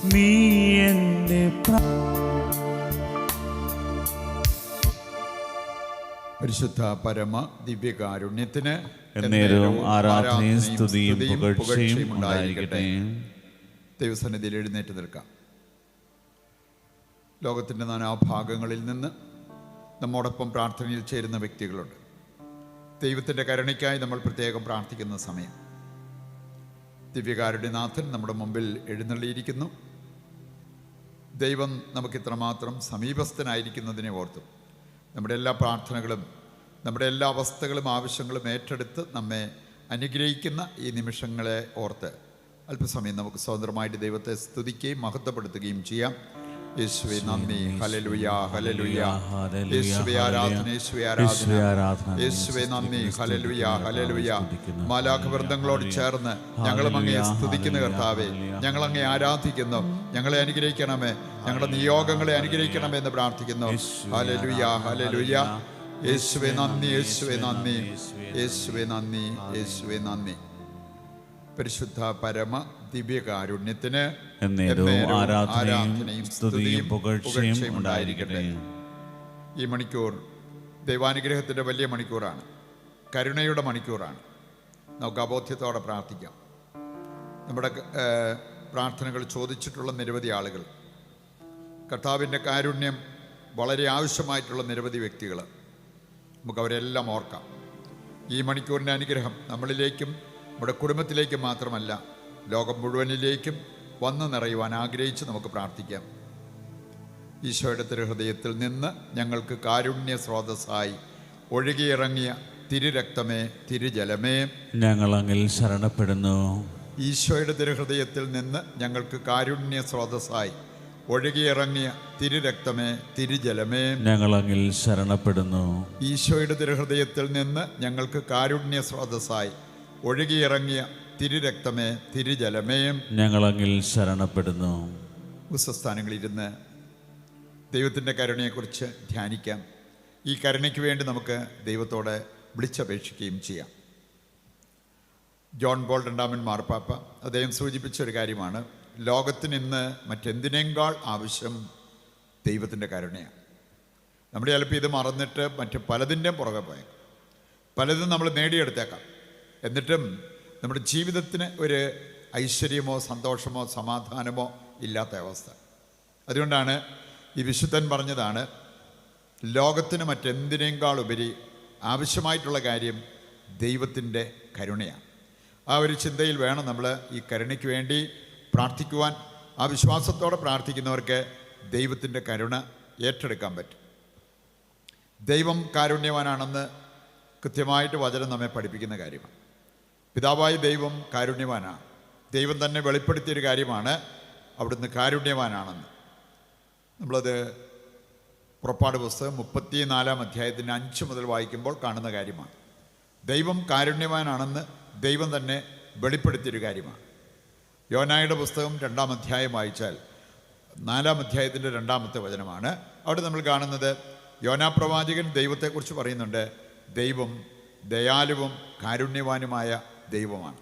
നീ എൻ്റെ പരിശുദ്ധ പരമ ദിവ്യകാരുണ്യത്തിന് എന്നേരവും ആരാധനയും സ്തുതിയും പുകഴ്ചയും ഉണ്ടായിരിക്കട്ടെ. ദൈവസന്നിധിയിൽ എഴുന്നേറ്റ് നിൽക്കാം. ലോകത്തിൻ്റെ നാനാഭാഗങ്ങളിൽ നിന്ന് നമ്മോടൊപ്പം പ്രാർത്ഥനയിൽ ചേരുന്ന വ്യക്തികളുണ്ട്. ദൈവത്തിൻ്റെ കരുണയ്ക്കായി നമ്മൾ പ്രത്യേകം പ്രാർത്ഥിക്കുന്ന സമയം ദിവ്യകാരുണ്യനാഥൻ നമ്മുടെ മുമ്പിൽ എഴുന്നള്ളിയിരിക്കുന്നു. ദൈവം നമുക്കിത്രമാത്രം സമീപസ്ഥനായിരിക്കുന്നതിനെ ഓർത്തും നമ്മുടെ എല്ലാ പ്രാർത്ഥനകളും നമ്മുടെ എല്ലാ അവസ്ഥകളും ആവശ്യങ്ങളും ഏറ്റെടുത്ത് നമ്മെ അനുഗ്രഹിക്കുന്ന ഈ നിമിഷങ്ങളെ ഓർത്ത് അല്പസമയം നമുക്ക് സ്വതന്ത്രമായിട്ട് ദൈവത്തെ സ്തുതിക്കുകയും മഹത്വപ്പെടുത്തുകയും ചെയ്യാം. യേശുവേ നന്ദി, ഹല്ലേലൂയ ഹല്ലേലൂയ. യേശുവേ ആരാധന, യേശുവേ ആരാധന, യേശുവേ നന്ദി, ഹല്ലേലൂയ ഹല്ലേലൂയ. മാലാഖവൃന്ദങ്ങളോട് ചേർന്ന് ഞങ്ങളും അങ്ങയെ സ്തുതിക്കുന്ന കർത്താവേ, ഞങ്ങൾ അങ്ങയെ ആരാധിക്കുന്നു. ഞങ്ങളെ അനുഗ്രഹിക്കണമേ, ഞങ്ങളുടെ നിയോഗങ്ങളെ അനുഗ്രഹിക്കണമേ എന്ന് പ്രാർത്ഥിക്കുന്നു. Hallelujah hallelujah. യേശുവേ നന്ദി, യേശുവേ നന്ദി, യേശുവേ നന്ദി, യേശുവേ നന്ദി. പരിശുദ്ധ പരമ ദിവ്യകാരുണ്യത്തിന് ആരാധനയും സ്തുതിയും പുകഴ്ചയും ഉണ്ടായിരിക്കട്ടെ. ഈ മണിക്കൂർ ദൈവാനുഗ്രഹത്തിൻ്റെ വലിയ മണിക്കൂറാണ്, കരുണയുടെ മണിക്കൂറാണ്. നമുക്ക് അബോധ്യത്തോടെ പ്രാർത്ഥിക്കാം. നമ്മുടെ പ്രാർത്ഥനകൾ ചോദിച്ചിട്ടുള്ള നിരവധി ആളുകൾ, കർത്താവിൻ്റെ കാരുണ്യം വളരെ ആവശ്യമായിട്ടുള്ള നിരവധി വ്യക്തികൾ, നമുക്കവരെല്ലാം ഓർക്കാം. ഈ മണിക്കൂറിൻ്റെ അനുഗ്രഹം നമ്മളിലേക്കും നമ്മുടെ കുടുംബത്തിലേക്കും മാത്രമല്ല, ലോകം മുഴുവനിലേക്കും വന്നു നിറയുവാൻ ആഗ്രഹിച്ച് നമുക്ക് പ്രാർത്ഥിക്കാം. ഈശോയുടെ തിരുഹൃദയത്തിൽ നിന്ന് ഞങ്ങൾക്ക് കാരുണ്യ സ്രോതസ്സായി ഒഴുകിയിറങ്ങിയ തിരുരക്തമേ, തിരുജലമേ, ഞങ്ങൾ അങ്ങിൽ ശരണപ്പെടുന്നു. ഈശോയുടെ തിരുഹൃദയത്തിൽ നിന്ന് ഞങ്ങൾക്ക് കാരുണ്യ സ്രോതസ്സായി ഒഴുകിയിറങ്ങിയ തിരുരക്തമേ, തിരുജലമേ, ഞങ്ങൾ അങ്ങിൽ ശരണപ്പെടുന്നു. ഈശോയുടെ തിരുഹൃദയത്തിൽ നിന്ന് ഞങ്ങൾക്ക് കാരുണ്യ സ്രോതസ്സായി ഒഴുകിയിറങ്ങിയ തിരുരക്തമേ, തിരുജലമേ, ഞങ്ങൾ അങ്ങിൽ ശരണപ്പെടുന്നു. ഉസ്സസ്ഥാനങ്ങളിരുന്ന് ദൈവത്തിൻ്റെ കരുണയെക്കുറിച്ച് ധ്യാനിക്കാം. ഈ കരുണയ്ക്ക് വേണ്ടി നമുക്ക് ദൈവത്തോടെ വിളിച്ചപേക്ഷിക്കുകയും ചെയ്യാം. ജോൺ പോൾ രണ്ടാമൻ മാർപ്പാപ്പ അദ്ദേഹം സൂചിപ്പിച്ചൊരു കാര്യമാണ്, ലോകത്തിന് ഇന്ന് മറ്റെന്തിനേക്കാൾ ആവശ്യം ദൈവത്തിൻ്റെ കരുണയാണ്. നമ്മുടെ ചിലപ്പോൾ ഇത് മറന്നിട്ട് മറ്റ് പലതിൻ്റെയും പുറകെ പോയേക്കാം, പലതും നമ്മൾ നേടിയെടുത്തേക്കാം. എന്നിട്ടും നമ്മുടെ ജീവിതത്തിന് ഒരു ഐശ്വര്യമോ സന്തോഷമോ സമാധാനമോ ഇല്ലാത്ത അവസ്ഥ. അതുകൊണ്ടാണ് ഈ വിശുദ്ധൻ പറഞ്ഞതാണ്, ലോകത്തിന് മറ്റെന്തിനേക്കാൾ ഉപരി ആവശ്യമായിട്ടുള്ള കാര്യം ദൈവത്തിൻ്റെ കരുണയാണ്. ആ ഒരു ചിന്തയിൽ വേണം നമ്മൾ ഈ കരുണയ്ക്ക് വേണ്ടി പ്രാർത്ഥിക്കുവാൻ. ആ വിശ്വാസത്തോടെ പ്രാർത്ഥിക്കുന്നവർക്ക് ദൈവത്തിൻ്റെ കരുണ ഏറ്റെടുക്കാൻ പറ്റും. ദൈവം കാരുണ്യവാനാണെന്ന് കൃത്യമായിട്ട് വചനം നമ്മെ പഠിപ്പിക്കുന്ന കാര്യമാണ്. പിതാവായ ദൈവം കാരുണ്യവാനാണ്. ദൈവം തന്നെ വെളിപ്പെടുത്തിയൊരു കാര്യമാണ് അവിടുന്ന് കാരുണ്യവാനാണെന്ന്. നമ്മളത് പുറപ്പാട് പുസ്തകം 34 അധ്യായത്തിൻ്റെ 5 മുതൽ വായിക്കുമ്പോൾ കാണുന്ന കാര്യമാണ്. ദൈവം കാരുണ്യവാനാണെന്ന് ദൈവം തന്നെ വെളിപ്പെടുത്തിയൊരു കാര്യമാണ്. യോനായുടെ പുസ്തകം 2-ാം അധ്യായം വായിച്ചാൽ 4-ാം അധ്യായത്തിൻ്റെ 2-ാമത്തെ വചനമാണ്. അവിടെ നമ്മൾ കാണുന്നത് യോനാ പ്രവാചകൻ ദൈവത്തെക്കുറിച്ച് പറയുന്നുണ്ട്, ദൈവം ദയാലുവും കാരുണ്യവാനുമായ ദൈവമാണ്.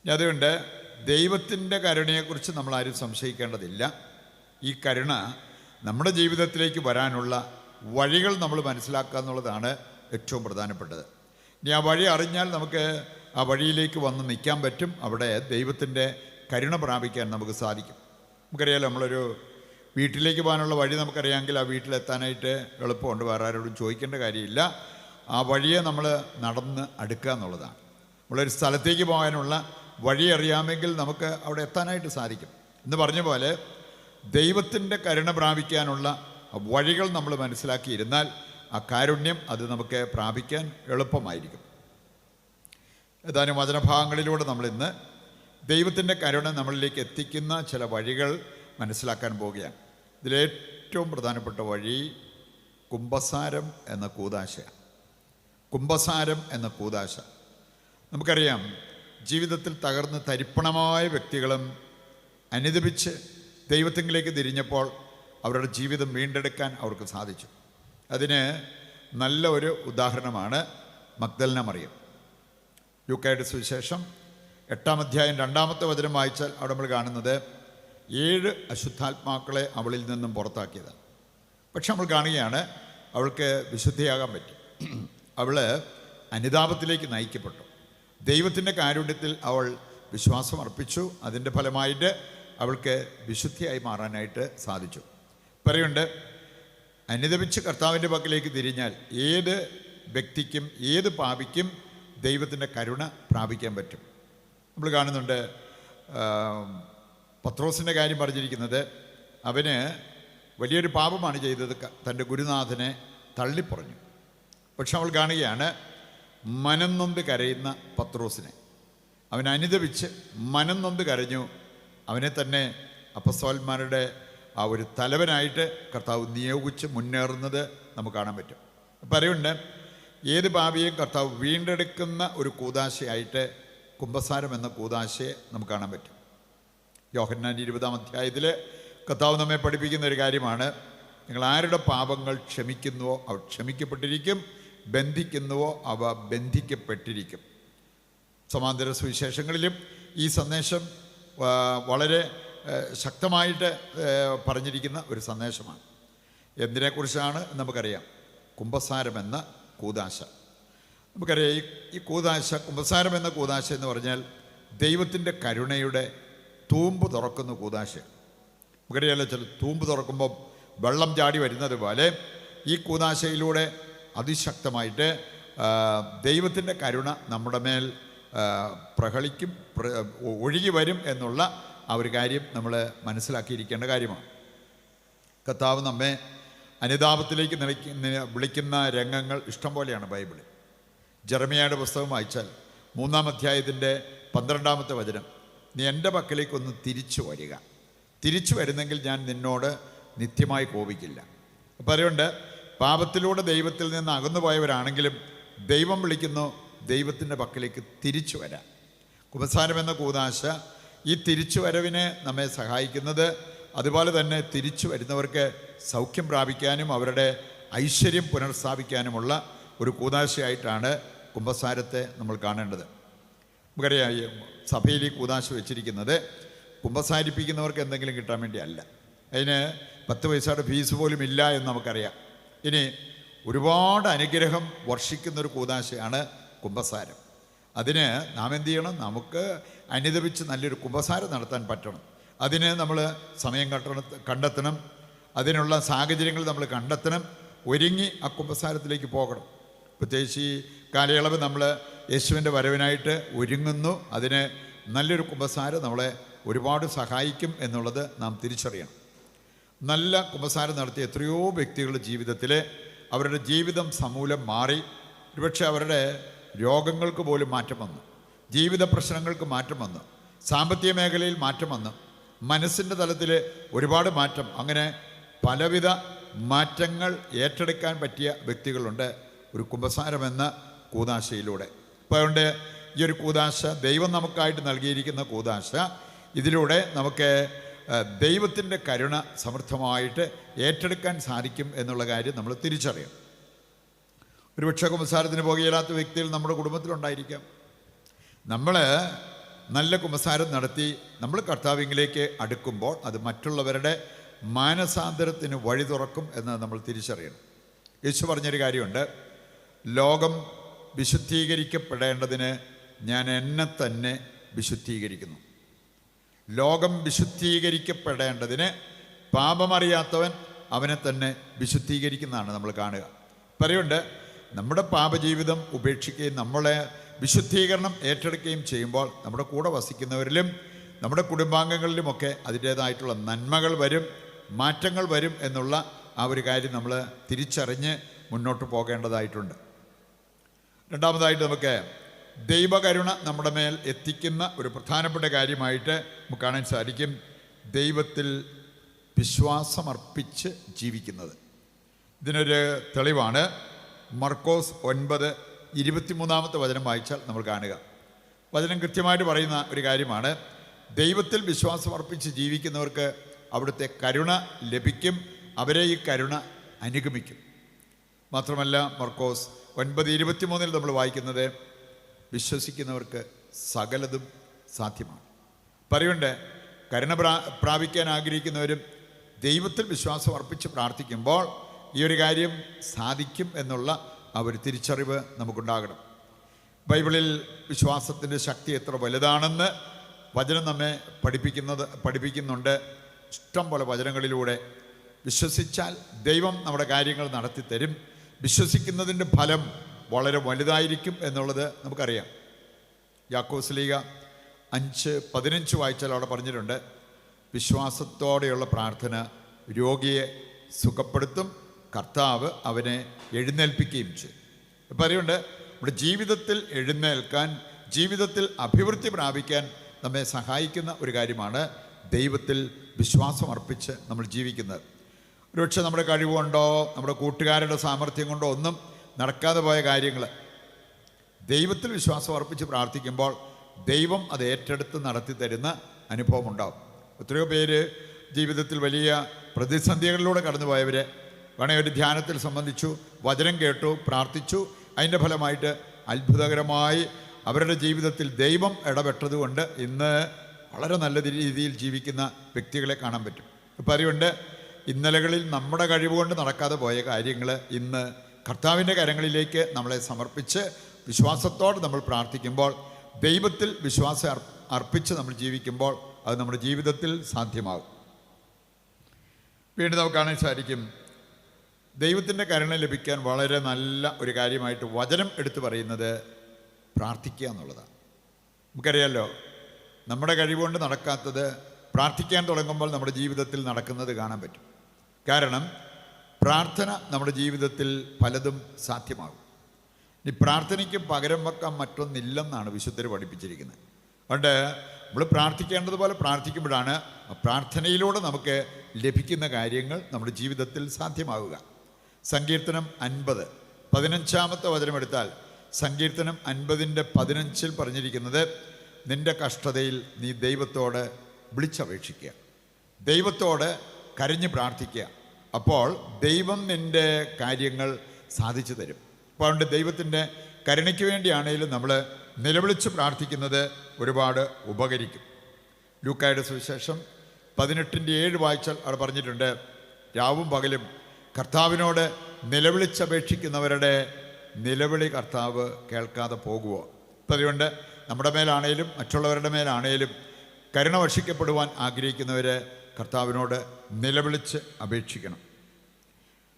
അതുകൊണ്ട് ദൈവത്തിൻ്റെ കരുണയെക്കുറിച്ച് നമ്മളാരും സംശയിക്കേണ്ടതില്ല. ഈ കരുണ നമ്മുടെ ജീവിതത്തിലേക്ക് വരാനുള്ള വഴികൾ നമ്മൾ മനസ്സിലാക്കുക എന്നുള്ളതാണ് ഏറ്റവും പ്രധാനപ്പെട്ടത്. ഇനി ആ വഴി അറിഞ്ഞാൽ നമുക്ക് ആ വഴിയിലേക്ക് വന്ന് നിൽക്കാൻ പറ്റും. അവിടെ ദൈവത്തിൻ്റെ കരുണ പ്രാപിക്കാൻ നമുക്ക് സാധിക്കും. നമുക്കറിയാലോ, നമ്മളൊരു വീട്ടിലേക്ക് പോകാനുള്ള വഴി നമുക്കറിയാമെങ്കിൽ ആ വീട്ടിലെത്താനായിട്ട് എളുപ്പമുണ്ട്, വേറെ ആരോടും ചോദിക്കേണ്ട കാര്യമില്ല. ആ വഴിയെ നമ്മൾ നടന്ന് അടുക്കുക എന്നുള്ളതാണ്. നമ്മളൊരു സ്ഥലത്തേക്ക് പോകാനുള്ള വഴി അറിയാമെങ്കിൽ നമുക്ക് അവിടെ എത്താനായിട്ട് സാധിക്കും. എന്ന് പറഞ്ഞ പോലെ ദൈവത്തിൻ്റെ കരുണ പ്രാപിക്കാനുള്ള വഴികൾ നമ്മൾ മനസ്സിലാക്കിയിരുന്നാൽ ആ കാരുണ്യം അത് നമുക്ക് പ്രാപിക്കാൻ എളുപ്പമായിരിക്കും. ഏതാനും വചനഭാഗങ്ങളിലൂടെ നമ്മളിന്ന് ദൈവത്തിൻ്റെ കരുണ നമ്മളിലേക്ക് എത്തിക്കുന്ന ചില വഴികൾ മനസ്സിലാക്കാൻ പോവുകയാണ്. ഇതിലേറ്റവും പ്രധാനപ്പെട്ട വഴി കുമ്പസാരം എന്ന കൂദാശയാണ്. കുമ്പസാരം എന്ന കൂദാശ നമുക്കറിയാം, ജീവിതത്തിൽ തകർന്ന് തരിപ്പണമായ വ്യക്തികളും അനുദപിച്ച് ദൈവത്തിലേക്ക് തിരിഞ്ഞപ്പോൾ അവരുടെ ജീവിതം വീണ്ടെടുക്കാൻ അവർക്ക് സാധിച്ചു. അതിന് നല്ല ഒരു ഉദാഹരണമാണ് മഗ്ദലന മറിയം. ലൂക്കായുടെ സുവിശേഷം 8-ാം അധ്യായം 2-ാമത്തെ വചനം വായിച്ചാൽ അവിടെ നമ്മൾ കാണുന്നത്, 7 അശുദ്ധാത്മാക്കളെ അവളിൽ നിന്നും പുറത്താക്കിയതാണ്. പക്ഷെ നമ്മൾ കാണുകയാണ് അവൾക്ക് വിശുദ്ധിയാകാൻ പറ്റി. അവൾ അനുതാപത്തിലേക്ക് നയിക്കപ്പെട്ടു. ദൈവത്തിൻ്റെ കാരുണ്യത്തിൽ അവൾ വിശ്വാസം അർപ്പിച്ചു. അതിൻ്റെ ഫലമായിട്ട് അവൾക്ക് വിശുദ്ധിയായി മാറാനായിട്ട് സാധിച്ചു. പറയുന്നുണ്ട്, അനുദപിച്ച് കർത്താവിൻ്റെ പക്കലേക്ക് തിരിഞ്ഞാൽ ഏത് വ്യക്തിക്കും ഏത് പാപിക്കും ദൈവത്തിൻ്റെ കരുണ പ്രാപിക്കാൻ പറ്റും. നമ്മൾ കാണുന്നുണ്ട് പത്രോസിൻ്റെ കാര്യം പറഞ്ഞിരിക്കുന്നത്, അവന് വലിയൊരു പാപമാണ് ചെയ്തത്, തൻ്റെ ഗുരുനാഥനെ തള്ളിപ്പറഞ്ഞു. പക്ഷെ അവൾ കാണുകയാണ് മനം നൊന്ത് കരയുന്ന പത്രോസിനെ. അവൻ അനുദപിച്ച് മനം നൊന്ത് കരഞ്ഞു. അവനെ തന്നെ അപ്പസ്തോലന്മാരുടെ ആ ഒരു തലവനായിട്ട് കർത്താവ് നിയോഗിച്ച് മുന്നേറുന്നത് നമുക്ക് കാണാൻ പറ്റും. പറയുന്നുണ്ട്, ഏത് പാപിയെയും കർത്താവ് വീണ്ടെടുക്കുന്ന ഒരു കൂദാശയായിട്ട് കുമ്പസാരം എന്ന കൂദാശയെ നമുക്ക് കാണാൻ പറ്റും. യോഹന്നാൻ 20-ാം അധ്യായത്തിൽ കർത്താവ് നമ്മെ പഠിപ്പിക്കുന്ന ഒരു കാര്യമാണ്, നിങ്ങൾ ആരുടെ പാപങ്ങൾ ക്ഷമിക്കുന്നുവോ അവ ക്ഷമിക്കപ്പെട്ടിരിക്കും, ബന്ധിക്കുന്നുവോ അവ ബന്ധിക്കപ്പെട്ടിരിക്കും. സമാന്തര സുവിശേഷങ്ങളിലും ഈ സന്ദേശം വളരെ ശക്തമായിട്ട് പറഞ്ഞിരിക്കുന്ന ഒരു സന്ദേശമാണ്. എന്തിനെക്കുറിച്ചാണ് നമുക്കറിയാം, കുമ്പസാരം എന്ന കൂദാശ. നമുക്കറിയാം ഈ കൂദാശ, കുമ്പസാരം എന്ന കൂദാശ എന്ന് പറഞ്ഞാൽ ദൈവത്തിൻ്റെ കരുണയുടെ തൂമ്പ് തുറക്കുന്ന കൂദാശ. നമുക്കറിയാമല്ലോ, ചില തൂമ്പ് തുറക്കുമ്പോൾ വെള്ളം ചാടി വരുന്നത് പോലെ ഈ കൂദാശയിലൂടെ അതിശക്തമായിട്ട് ദൈവത്തിൻ്റെ കരുണ നമ്മുടെ മേൽ പ്രഹളിക്കും, ഒഴുകി വരും എന്നുള്ള ആ ഒരു കാര്യം നമ്മൾ മനസ്സിലാക്കിയിരിക്കേണ്ട കാര്യമാണ്. കർത്താവ് നമ്മെ അനുതാപത്തിലേക്ക് വിളിക്കുന്ന രംഗങ്ങൾ ഇഷ്ടം പോലെയാണ് ബൈബിളിൽ. ജെറമിയായുടെ പുസ്തകം വായിച്ചാൽ 3-ാം അധ്യായത്തിൻ്റെ 12-ാമത്തെ വചനം, നീ എൻ്റെ പക്കലേക്കൊന്ന് തിരിച്ചു വരിക, തിരിച്ചു വരുന്നെങ്കിൽ ഞാൻ നിന്നോട് നിത്യമായി കോപിക്കില്ല. അപ്പോൾ അതുകൊണ്ട് പാപത്തിലൂടെ ദൈവത്തിൽ നിന്ന് അകന്നു പോയവരാണെങ്കിലും ദൈവം വിളിക്കുന്നു ദൈവത്തിൻ്റെ പക്കലേക്ക് തിരിച്ചു വരാൻ. കുമ്പസാരം എന്ന കൂദാശ ഈ തിരിച്ചു വരവിനെ നമ്മെ സഹായിക്കുന്നത്. അതുപോലെ തന്നെ തിരിച്ചു വരുന്നവർക്ക് സൗഖ്യം പ്രാപിക്കാനും അവരുടെ ഐശ്വര്യം പുനഃസ്ഥാപിക്കാനുമുള്ള ഒരു കൂദാശയായിട്ടാണ് കുമ്പസാരത്തെ നമ്മൾ കാണേണ്ടത്. നമുക്കറിയാം, സഭയിൽ ഈ കൂദാശ വെച്ചിരിക്കുന്നത് കുമ്പസാരിപ്പിക്കുന്നവർക്ക് എന്തെങ്കിലും കിട്ടാൻ വേണ്ടിയല്ല. അതിന് 10 പൈസയുടെ ഫീസ് പോലും ഇല്ല എന്ന് നമുക്കറിയാം. ഇനി ഒരുപാട് അനുഗ്രഹം വർഷിക്കുന്നൊരു കൂദാശയാണ് കുമ്പസാരം. അതിന് നാം എന്ത് ചെയ്യണം? നമുക്ക് അനുദപിച്ച് നല്ലൊരു കുമ്പസാരം നടത്താൻ പറ്റണം. അതിന് നമ്മൾ സമയം കണ്ടെത്തണം, അതിനുള്ള സാഹചര്യങ്ങൾ നമ്മൾ കണ്ടെത്തണം, ഒരുങ്ങി ആ കുമ്പസാരത്തിലേക്ക് പോകണം. പ്രത്യേകിച്ച് ഈ കാലയളവ് നമ്മൾ യേശുവിൻ്റെ വരവിനായിട്ട് ഒരുങ്ങുന്നു. അതിന് നല്ലൊരു കുമ്പസാരം നമ്മളെ ഒരുപാട് സഹായിക്കും എന്നുള്ളത് നാം തിരിച്ചറിയണം. നല്ല കുമ്പസാരം നടത്തിയ എത്രയോ വ്യക്തികളുടെ ജീവിതത്തിൽ അവരുടെ ജീവിതം സമൂലം മാറി. ഒരുപക്ഷെ അവരുടെ രോഗങ്ങൾക്ക് പോലും മാറ്റം വന്നു, ജീവിത പ്രശ്നങ്ങൾക്ക് മാറ്റം വന്നു, സാമ്പത്തിക മേഖലയിൽ മാറ്റം വന്നു, മനസ്സിൻ്റെ തലത്തിൽ ഒരുപാട് മാറ്റം. അങ്ങനെ പലവിധ മാറ്റങ്ങൾ ഏറ്റെടുക്കാൻ പറ്റിയ വ്യക്തികളുണ്ട് ഒരു കുമ്പസാരം എന്ന കൂദാശയിലൂടെ. അപ്പോൾ അതുകൊണ്ട് ഈ ഒരു കൂദാശ ദൈവം നമുക്കായിട്ട് നൽകിയിരിക്കുന്ന കൂദാശ, ഇതിലൂടെ നമുക്ക് ദൈവത്തിൻ്റെ കരുണ സമൃദ്ധമായിട്ട് ഏറ്റെടുക്കാൻ സാധിക്കും എന്നുള്ള കാര്യം നമ്മൾ തിരിച്ചറിയാം. ഒരുപക്ഷെ കുമ്പസാരത്തിന് പോകുകയില്ലാത്ത വ്യക്തികൾ നമ്മുടെ കുടുംബത്തിലുണ്ടായിരിക്കാം. നമ്മൾ നല്ല കുമ്പസാരം നടത്തി നമ്മൾ കർത്താവിലേക്ക് അടുക്കുമ്പോൾ അത് മറ്റുള്ളവരുടെ മാനസാന്തരത്തിന് വഴി തുറക്കും എന്ന് നമ്മൾ തിരിച്ചറിയണം. യേശു പറഞ്ഞൊരു കാര്യമുണ്ട്, ലോകം വിശുദ്ധീകരിക്കപ്പെടേണ്ടതിന് ഞാൻ എന്നെ തന്നെ വിശുദ്ധീകരിക്കുന്നു. ലോകം വിശുദ്ധീകരിക്കപ്പെടേണ്ടതിന് പാപമറിയാത്തവൻ അവനെ തന്നെ വിശുദ്ധീകരിക്കുന്നതാണ് നമ്മൾ കാണുക. പറയുന്നുണ്ട്, നമ്മുടെ പാപജീവിതം ഉപേക്ഷിക്കുകയും നമ്മളെ വിശുദ്ധീകരണം ഏറ്റെടുക്കുകയും ചെയ്യുമ്പോൾ നമ്മുടെ കൂടെ വസിക്കുന്നവരിലും നമ്മുടെ കുടുംബാംഗങ്ങളിലുമൊക്കെ അതിൻ്റേതായിട്ടുള്ള നന്മകൾ വരും, മാറ്റങ്ങൾ വരും എന്നുള്ള ആ ഒരു കാര്യം നമ്മൾ തിരിച്ചറിഞ്ഞ് മുന്നോട്ട് പോകേണ്ടതായിട്ടുണ്ട്. രണ്ടാമതായിട്ട് നമുക്ക് ദൈവകരുണ നമ്മുടെ മേൽ എത്തിക്കുന്ന ഒരു പ്രധാനപ്പെട്ട കാര്യമായിട്ട് നമുക്ക് കാണാൻ സാധിക്കും, ദൈവത്തിൽ വിശ്വാസമർപ്പിച്ച് ജീവിക്കുന്നത്. ഇതിനൊരു തെളിവാണ് മർക്കോസ് 9:23 വചനം വായിച്ചാൽ നമ്മൾ കാണുക. വചനം കൃത്യമായിട്ട് പറയുന്ന ഒരു കാര്യമാണ്, ദൈവത്തിൽ വിശ്വാസമർപ്പിച്ച് ജീവിക്കുന്നവർക്ക് അവിടുത്തെ കരുണ ലഭിക്കും, അവരെ ഈ കരുണ അനുഗമിക്കും. മാത്രമല്ല മർക്കോസ് 9:23 നമ്മൾ വായിക്കുന്നത്, വിശ്വസിക്കുന്നവർക്ക് സകലതും സാധ്യമാണ്. പറയുന്നുണ്ട്, കരുണ പ്രാപിക്കാൻ ആഗ്രഹിക്കുന്നവരും ദൈവത്തിൽ വിശ്വാസം അർപ്പിച്ച് പ്രാർത്ഥിക്കുമ്പോൾ ഈ ഒരു കാര്യം സാധിക്കും എന്നുള്ള ആ ഒരു തിരിച്ചറിവ് നമുക്കുണ്ടാകണം. ബൈബിളിൽ വിശ്വാസത്തിൻ്റെ ശക്തി എത്ര വലുതാണെന്ന് വചനം നമ്മെ പഠിപ്പിക്കുന്നുണ്ട്. ഇഷ്ടം പോലെ വചനങ്ങളിലൂടെ വിശ്വസിച്ചാൽ ദൈവം നമ്മുടെ കാര്യങ്ങൾ നടത്തിത്തരും. വിശ്വസിക്കുന്നതിൻ്റെ ഫലം വളരെ വലുതായിരിക്കും എന്നുള്ളത് നമുക്കറിയാം. യാക്കോബ് ശ്ലീഹ 5:15 വായിച്ചാൽ അവിടെ പറഞ്ഞിട്ടുണ്ട്, വിശ്വാസത്തോടെയുള്ള പ്രാർത്ഥന രോഗിയെ സുഖപ്പെടുത്തും, കർത്താവ് അവനെ എഴുന്നേൽപ്പിക്കുകയും ചെയ്യും. അപ്പം അറിയുണ്ട്, നമ്മുടെ ജീവിതത്തിൽ എഴുന്നേൽക്കാൻ, ജീവിതത്തിൽ അഭിവൃദ്ധി പ്രാപിക്കാൻ നമ്മെ സഹായിക്കുന്ന ഒരു കാര്യമാണ് ദൈവത്തിൽ വിശ്വാസം അർപ്പിച്ച് നമ്മൾ ജീവിക്കുന്നത്. ഒരുപക്ഷെ നമ്മുടെ കഴിവുകൊണ്ടോ നമ്മുടെ കൂട്ടുകാരുടെ സാമർഥ്യം കൊണ്ടോ ഒന്നും നടക്കാതെ പോയ കാര്യങ്ങൾ ദൈവത്തിൽ വിശ്വാസം അർപ്പിച്ച് പ്രാർത്ഥിക്കുമ്പോൾ ദൈവം അത് ഏറ്റെടുത്ത് നടത്തി തരുന്ന അനുഭവം ഉണ്ടാവും. എത്രയോ പേര് ജീവിതത്തിൽ വലിയ പ്രതിസന്ധികളിലൂടെ കടന്നുപോയവർ വേണേൽ ഒരു ധ്യാനത്തിൽ സംബന്ധിച്ചു, വചനം കേട്ടു, പ്രാർത്ഥിച്ചു, അതിൻ്റെ ഫലമായിട്ട് അത്ഭുതകരമായി അവരുടെ ജീവിതത്തിൽ ദൈവം ഇടപെട്ടതുകൊണ്ട് ഇന്ന് വളരെ നല്ല രീതിയിൽ ജീവിക്കുന്ന വ്യക്തികളെ കാണാൻ പറ്റും. ഇപ്പം അറിവുണ്ട്, ഇന്നലകളിൽ നമ്മുടെ കഴിവുകൊണ്ട് നടക്കാതെ പോയ കാര്യങ്ങൾ ഇന്ന് കർത്താവിൻ്റെ കരങ്ങളിലേക്ക് നമ്മളെ സമർപ്പിച്ച് വിശ്വാസത്തോടെ നമ്മൾ പ്രാർത്ഥിക്കുമ്പോൾ, ദൈവത്തിൽ വിശ്വാസം അർപ്പിച്ച് നമ്മൾ ജീവിക്കുമ്പോൾ അത് നമ്മുടെ ജീവിതത്തിൽ സാധ്യമാകും. വീണ്ടും നമുക്ക് കാണാൻ സാധിക്കും, ദൈവത്തിൻ്റെ കരുണ ലഭിക്കാൻ വളരെ നല്ല ഒരു കാര്യമായിട്ട് വചനം എടുത്തു പറയുന്നത് പ്രാർത്ഥിക്കുക എന്നുള്ളതാണ്. നമുക്കറിയാമല്ലോ, നമ്മുടെ കഴിവുകൊണ്ട് നടക്കാത്തത് പ്രാർത്ഥിക്കാൻ തുടങ്ങുമ്പോൾ നമ്മുടെ ജീവിതത്തിൽ നടക്കുന്നത് കാണാൻ പറ്റും. കാരണം പ്രാർത്ഥന നമ്മുടെ ജീവിതത്തിൽ പലതും സാധ്യമാകും. ഈ പ്രാർത്ഥനയ്ക്ക് പകരം വെക്കാൻ മറ്റൊന്നില്ലെന്നാണ് വിശുദ്ധർ പഠിപ്പിച്ചിരിക്കുന്നത്. അതുകൊണ്ട് നമ്മൾ പ്രാർത്ഥിക്കേണ്ടതുപോലെ പ്രാർത്ഥിക്കുമ്പോഴാണ് പ്രാർത്ഥനയിലൂടെ നമുക്ക് ലഭിക്കുന്ന കാര്യങ്ങൾ നമ്മുടെ ജീവിതത്തിൽ സാധ്യമാവുക. സങ്കീർത്തനം 50:15 വചനമെടുത്താൽ സങ്കീർത്തനം 50:15 പറഞ്ഞിരിക്കുന്നത്, നിൻ്റെ കഷ്ടതയിൽ നീ ദൈവത്തോട് വിളിച്ചപേക്ഷിക്കുക, ദൈവത്തോട് കരഞ്ഞ് പ്രാർത്ഥിക്കുക, അപ്പോൾ ദൈവം നിൻ്റെ കാര്യങ്ങൾ സാധിച്ചു തരും. അപ്പോൾ അതുകൊണ്ട് ദൈവത്തിൻ്റെ കരുണയ്ക്ക് വേണ്ടിയാണെങ്കിലും നമ്മൾ നിലവിളിച്ച് പ്രാർത്ഥിക്കുന്നത് ഒരുപാട് ഉപകരിക്കും. ലൂക്കായുടെ സുവിശേഷം 18:7 വായിച്ചാൽ അവിടെ പറഞ്ഞിട്ടുണ്ട്, രാവും പകലും കർത്താവിനോട് നിലവിളിച്ചപേക്ഷിക്കുന്നവരുടെ നിലവിളി കർത്താവ് കേൾക്കാതെ പോകുമോ? അപ്പം അതുകൊണ്ട് നമ്മുടെ മേലാണേലും മറ്റുള്ളവരുടെ മേലാണേലും കരുണ വർഷിക്കപ്പെടുവാൻ ആഗ്രഹിക്കുന്നവർ കർത്താവിനോട് നിലവിളിച്ച് അപേക്ഷിക്കണം.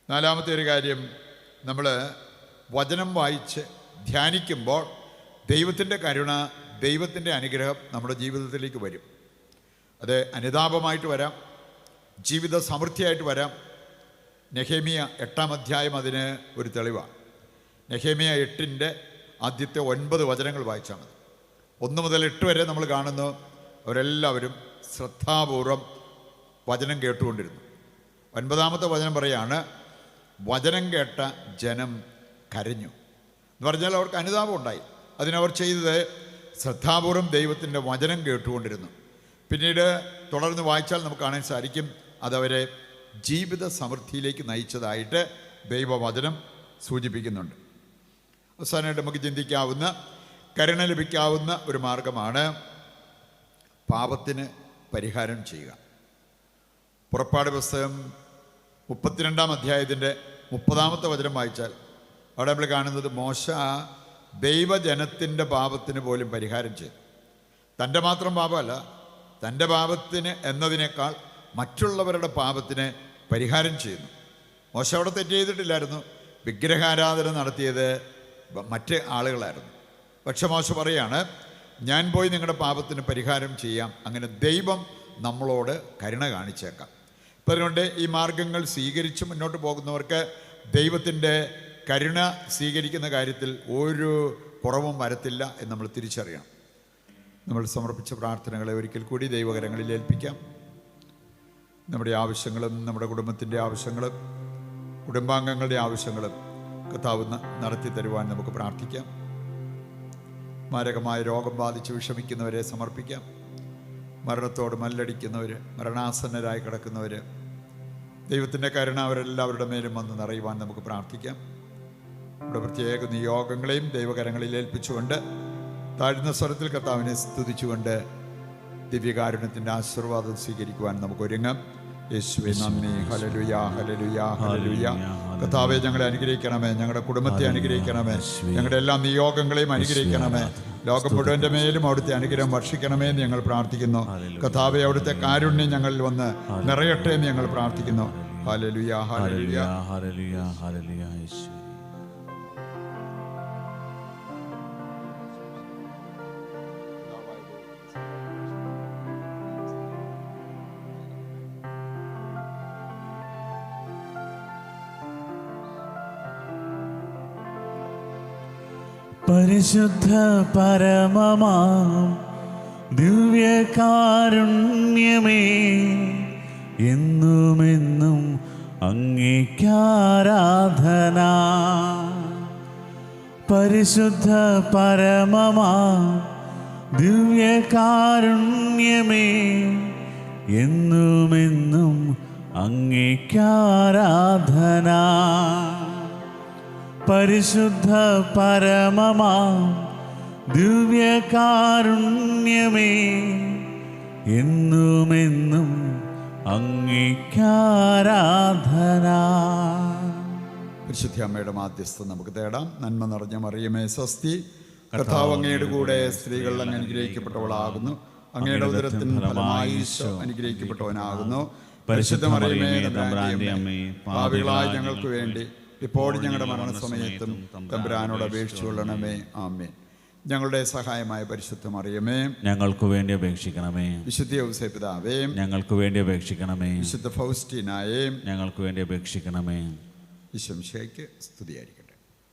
നാലാമത്തെ ഒരു കാര്യം, നമ്മൾ വചനം വായിച്ച് ധ്യാനിക്കുമ്പോൾ ദൈവത്തിൻ്റെ കരുണ, ദൈവത്തിൻ്റെ അനുഗ്രഹം നമ്മുടെ ജീവിതത്തിലേക്ക് വരും. അത് അനുതാപമായിട്ട് വരാം, ജീവിത സമൃദ്ധിയായിട്ട് വരാം. നെഹേമിയ 8-ാം അധ്യായം അതിന് ഒരു തെളിവാണ്. നെഹേമിയ 8 ആദ്യത്തെ 9 വചനങ്ങൾ വായിച്ചാൽ മതി. 1 മുതൽ 8 വരെ നമ്മൾ കാണുന്നു, അവരെല്ലാവരും ശ്രദ്ധാപൂർവം വചനം കേട്ടുകൊണ്ടിരുന്നു. 9-ാമത്തെ വചനം പറയാണ്, വചനം കേട്ട ജനം കരഞ്ഞു എന്ന് പറഞ്ഞാൽ അവർക്ക് അനുതാപം ഉണ്ടായി. അതിനവർ ചെയ്തത് ശ്രദ്ധാപൂർവം ദൈവത്തിൻ്റെ വചനം കേട്ടുകൊണ്ടിരുന്നു. പിന്നീട് തുടർന്ന് വായിച്ചാൽ നമുക്ക് കാണാൻ സാധിക്കും, അതവരെ ജീവിത സമൃദ്ധിയിലേക്ക് നയിച്ചതായിട്ട് ദൈവവചനം സൂചിപ്പിക്കുന്നുണ്ട്. അവസാനമായിട്ട് നമുക്ക് ചിന്തിക്കാവുന്ന, കരുണ ലഭിക്കാവുന്ന ഒരു മാർഗമാണ് പാപത്തിന് പരിഹാരം ചെയ്യുക. പുറപ്പാട് പുസ്തകം 32-ാം അധ്യായത്തിൻ്റെ 30-ാമത്തെ വചനം വായിച്ചാൽ അവിടെ നമ്മൾ കാണുന്നത്, മോശ ദൈവജനത്തിൻ്റെ പാപത്തിന് പോലും പരിഹാരം ചെയ്തു. തൻ്റെ മാത്രം പാപമല്ല, തൻ്റെ പാപത്തിന് എന്നതിനേക്കാൾ മറ്റുള്ളവരുടെ പാപത്തിന് പരിഹാരം ചെയ്യുന്നു. മോശ അവിടെ തെറ്റ് ചെയ്തിട്ടില്ലായിരുന്നു. വിഗ്രഹാരാധന നടത്തിയത് മറ്റ് ആളുകളായിരുന്നു. പക്ഷെ മോശ പറയാണ്, ഞാൻ പോയി നിങ്ങളുടെ പാപത്തിന് പരിഹാരം ചെയ്യാം, അങ്ങനെ ദൈവം നമ്മളോട് കരുണ കാണിച്ചേക്കാം. അപ്പം അതുകൊണ്ട് ഈ മാർഗങ്ങൾ സ്വീകരിച്ച് മുന്നോട്ട് പോകുന്നവർക്ക് ദൈവത്തിൻ്റെ കരുണ സ്വീകരിക്കുന്ന കാര്യത്തിൽ ഒരു കുറവും വരത്തില്ല എന്ന് നമ്മൾ തിരിച്ചറിയണം. നമ്മൾ സമർപ്പിച്ച പ്രാർത്ഥനകളെ ഒരിക്കൽ കൂടി ദൈവകരങ്ങളിൽ ഏൽപ്പിക്കാം. നമ്മുടെ ആവശ്യങ്ങളും നമ്മുടെ കുടുംബത്തിൻ്റെ ആവശ്യങ്ങളും കുടുംബാംഗങ്ങളുടെ ആവശ്യങ്ങളും കർത്താവ് നടത്തി തരുവാൻ നമുക്ക് പ്രാർത്ഥിക്കാം. മാരകമായ രോഗം ബാധിച്ച് വിഷമിക്കുന്നവരെ സമർപ്പിക്കാം. മരണത്തോട് മല്ലടിക്കുന്നവർ, മരണാസന്നരായി കിടക്കുന്നവർ, ദൈവത്തിൻ്റെ കരുണ അവരെല്ലാവരുടെ മേലും വന്ന് നിറയുവാൻ നമുക്ക് പ്രാർത്ഥിക്കാം. നമ്മുടെ പ്രത്യേക നിയോഗങ്ങളെയും ദൈവകരങ്ങളിൽ ഏൽപ്പിച്ചുകൊണ്ട് താഴ്ന്ന സ്വരത്തിൽ കർത്താവിനെ സ്തുതിച്ചുകൊണ്ട് ദിവ്യകാരുണ്യത്തിൻ്റെ ആശീർവാദം സ്വീകരിക്കുവാൻ നമുക്ക് ഒരുങ്ങാം. യേശുവേ നന്ദി. Hallelujah, hallelujah, hallelujah. കർത്താവേ, ഞങ്ങളെ അനുഗ്രഹിക്കണമേ, ഞങ്ങളുടെ കുടുംബത്തെ അനുഗ്രഹിക്കണമേ, ഞങ്ങളുടെ എല്ലാ നിയോഗങ്ങളെയും അനുഗ്രഹിക്കണമേ. ലോകം മുഴുവൻ്റെ മേലും അവിടുത്തെ അനുഗ്രഹം വർഷിക്കണമേ എന്ന് ഞങ്ങൾ പ്രാർത്ഥിക്കുന്നു. കർത്താവേ, അവിടുത്തെ കാരുണ്യം ഞങ്ങളിൽ വന്ന് നിറയട്ടെ എന്ന് ഞങ്ങൾ പ്രാർത്ഥിക്കുന്നു. Hallelujah, hallelujah, hallelujah, hallelujah. യേശുവേ. പരിശുദ്ധ പരമമാം ദിവ്യകാരുണ്യമേ, എന്നുമെന്നും അങ്ങേക്കാരാധന. പരിശുദ്ധ പരമമാം ദിവ്യകാരുണ്യമേ, എന്നുമെന്നും അങ്ങേക്കാരാധന. പരിശുദ്ധ പരമമാം ദിവ്യകാരുണ്യമേ, എന്നുമെന്നും അങ്ങേക്കാരാധന. പരിശുദ്ധ അമ്മയുടെ മാധ്യസ്ഥം നമുക്ക് തേടാം. നന്മ നിറഞ്ഞ മറിയമേ സ്വസ്തി, കർത്താവ് അങ്ങയുടെ കൂടെ സ്ത്രീകൾ അങ്ങ് അനുഗ്രഹിക്കപ്പെട്ടവളാകുന്നു. അങ്ങയുടെ ഉദരത്തിൻ ഫലമായി ഈശോ അനുഗ്രഹിക്കപ്പെട്ടവനാകുന്നു. പരിശുദ്ധ മറിയമേ തമ്പുരാന്റെ അമ്മേ, പാപികളായ ഞങ്ങൾക്ക് വേണ്ടി ഇപ്പോഴും ഞങ്ങളുടെ മരണസമയത്തും തമ്പുരാനോട് അപേക്ഷിച്ചുകൊള്ളണമേ. ആമേൻ. ഞങ്ങളുടെ സഹായമായ പരിശുദ്ധ മറിയമേ, ഞങ്ങൾക്ക് വേണ്ടി അപേക്ഷിക്കണമേ. വിശുദ്ധ ഔസേപ്പ് പിതാവേ, ഞങ്ങൾക്ക് വേണ്ടി അപേക്ഷിക്കണമേ. വിശുദ്ധ ഫൗസ്റ്റീനായേ, ഞങ്ങൾക്ക് വേണ്ടി അപേക്ഷിക്കണമേ. ഈശോ മിശിഹായ്ക്ക് സ്തുതിയായിരിക്കും.